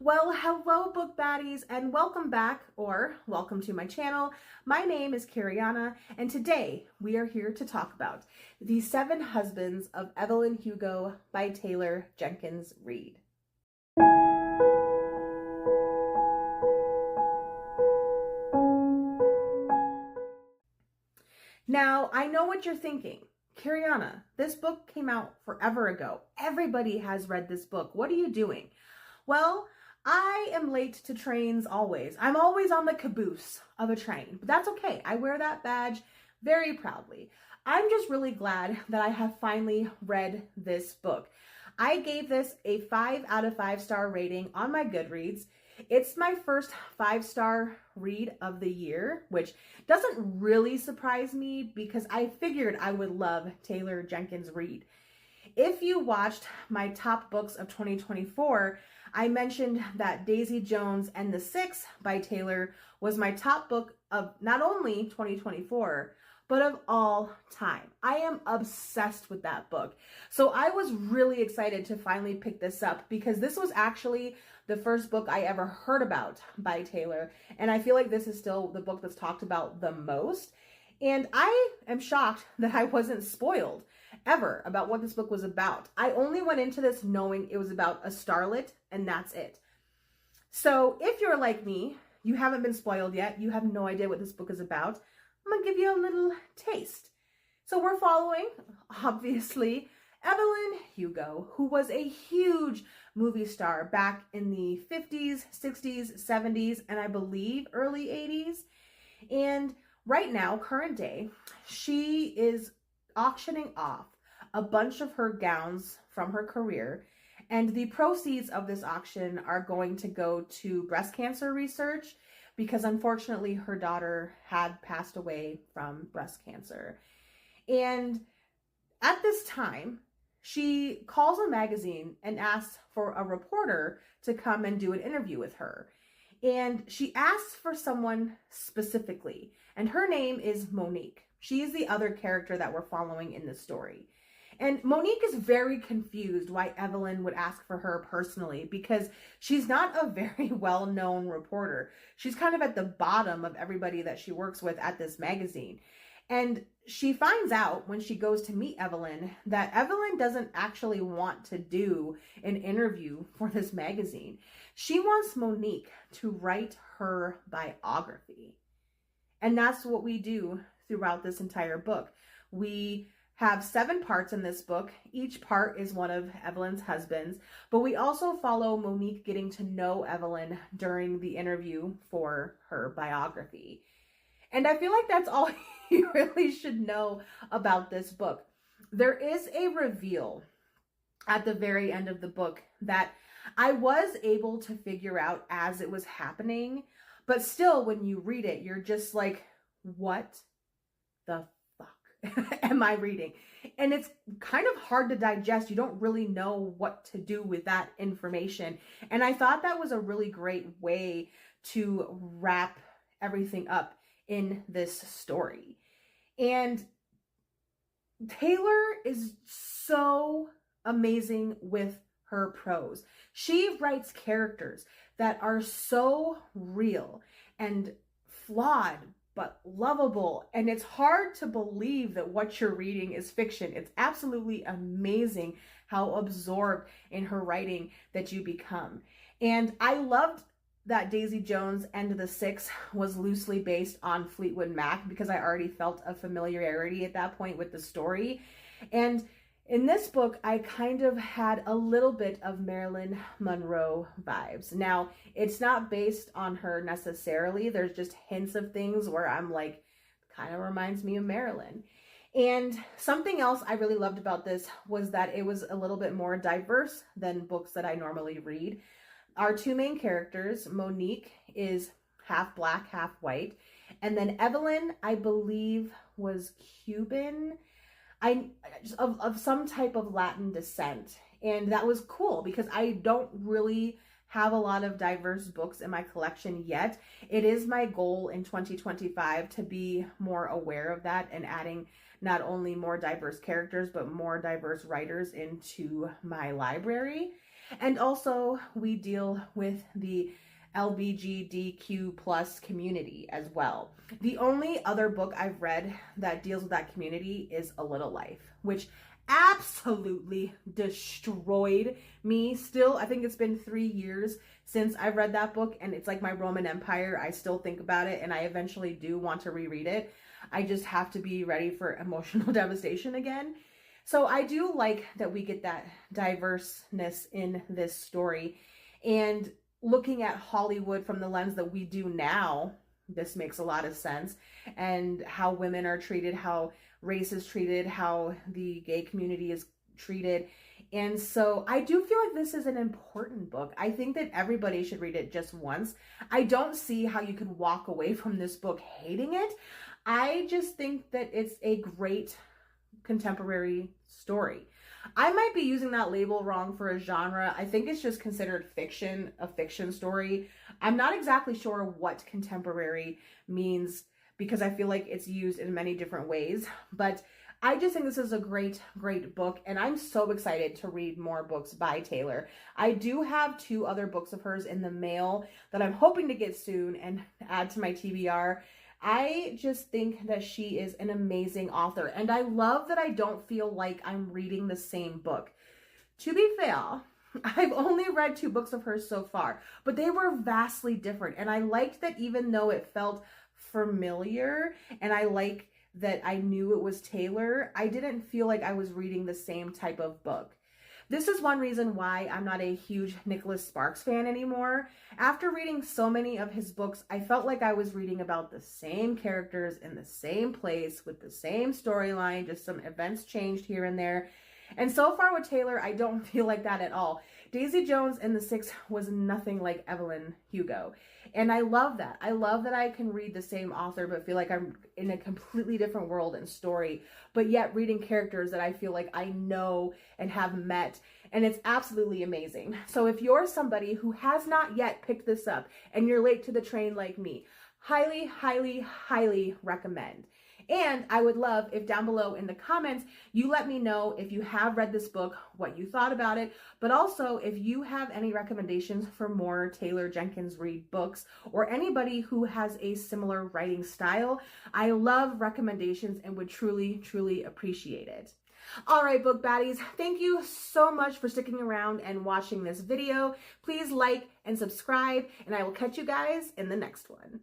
Well, hello book baddies and welcome back or welcome to my channel. My name is Kariana and today we are here to talk about The Seven Husbands of Evelyn Hugo by Taylor Jenkins Reid. Now, I know what you're thinking. Kariana, this book came out forever ago. Everybody has read this book. What are you doing? Well, I am late to trains always. I'm always on the caboose of a train, but that's okay. I wear that badge very proudly. I'm just really glad that I have finally read this book. I gave this a 5 out of 5 star rating on my Goodreads. It's my first 5-star read of the year, which doesn't really surprise me because I figured I would love Taylor Jenkins Reid. If you watched my top books of 2024, I mentioned that Daisy Jones and the Six by Taylor was my top book of not only 2024, but of all time. I am obsessed with that book. So I was really excited to finally pick this up because this was actually the first book I ever heard about by Taylor. And I feel like this is still the book that's talked about the most. And I am shocked that I wasn't spoiled ever about what this book was about. I only went into this knowing it was about a starlet and that's it. So if you're like me, you haven't been spoiled yet, you have no idea what this book is about, I'm gonna give you a little taste. So we're following, obviously, Evelyn Hugo, who was a huge movie star back in the 50s, 60s, 70s, and I believe early 80s. And right now, current day, she is auctioning off a bunch of her gowns from her career, and the proceeds of this auction are going to go to breast cancer research because unfortunately her daughter had passed away from breast cancer. And at this time, she calls a magazine and asks for a reporter to come and do an interview with her. And she asks for someone specifically, and her name is Monique. She is the other character that we're following in the story. And Monique is very confused why Evelyn would ask for her personally because she's not a very well-known reporter. She's kind of at the bottom of everybody that she works with at this magazine. And she finds out when she goes to meet Evelyn that Evelyn doesn't actually want to do an interview for this magazine. She wants Monique to write her biography. And that's what we do throughout this entire book. We have 7 parts in this book. Each part is one of Evelyn's husbands, but we also follow Monique getting to know Evelyn during the interview for her biography. And I feel like that's all you really should know about this book. There is a reveal at the very end of the book that I was able to figure out as it was happening, but still when you read it, you're just like, what the fuck am I reading? And it's kind of hard to digest. You don't really know what to do with that information. And I thought that was a really great way to wrap everything up in this story. And Taylor is so amazing with her prose. She writes characters that are so real and flawed but lovable, and it's hard to believe that what you're reading is fiction. It's absolutely amazing how absorbed in her writing that you become. And I loved that Daisy Jones and the Six was loosely based on Fleetwood Mac because I already felt a familiarity at that point with the story. And in this book, I kind of had a little bit of Marilyn Monroe vibes. Now, it's not based on her necessarily. There's just hints of things where I'm like, kind of reminds me of Marilyn. And something else I really loved about this was that it was a little bit more diverse than books that I normally read. Our 2 main characters, Monique is half black, half white. And then Evelyn, I believe, was Cuban. Of some type of Latin descent. And that was cool because I don't really have a lot of diverse books in my collection yet. It is my goal in 2025 to be more aware of that and adding not only more diverse characters, but more diverse writers into my library. And also we deal with the LGBTQ plus community as well. The only other book I've read that deals with that community is A Little Life, which absolutely destroyed me. Still, I think it's been 3 years since I've read that book, and it's like my Roman Empire. I still think about it, and I eventually do want to reread it. I just have to be ready for emotional devastation again. So I do like that we get that diverseness in this story. And looking at Hollywood from the lens that we do now, this makes a lot of sense. And how women are treated, how race is treated, how the gay community is treated. And so I do feel like this is an important book. I think that everybody should read it just once. I don't see how you could walk away from this book hating it. I just think that it's a great contemporary story. I might be using that label wrong for a genre. I think it's just considered fiction, a fiction story. I'm not exactly sure what contemporary means because I feel like it's used in many different ways, but I just think this is a great, great book, and I'm so excited to read more books by Taylor. I do have 2 other books of hers in the mail that I'm hoping to get soon and add to my TBR. I just think that she is an amazing author, and I love that I don't feel like I'm reading the same book. To be fair, I've only read 2 books of hers so far, but they were vastly different, and I liked that even though it felt familiar, and I like that I knew it was Taylor, I didn't feel like I was reading the same type of book. This is one reason why I'm not a huge Nicholas Sparks fan anymore. After reading so many of his books, I felt like I was reading about the same characters in the same place with the same storyline, just some events changed here and there. And so far with Taylor, I don't feel like that at all. Daisy Jones and the Six was nothing like Evelyn Hugo. And I love that. I love that I can read the same author but feel like I'm in a completely different world and story, but yet reading characters that I feel like I know and have met. And it's absolutely amazing. So if you're somebody who has not yet picked this up and you're late to the train like me, highly, highly, highly recommend. And I would love if down below in the comments, you let me know if you have read this book, what you thought about it, but also if you have any recommendations for more Taylor Jenkins Reid books or anybody who has a similar writing style. I love recommendations and would truly, truly appreciate it. All right, book baddies, thank you so much for sticking around and watching this video. Please like and subscribe, and I will catch you guys in the next one.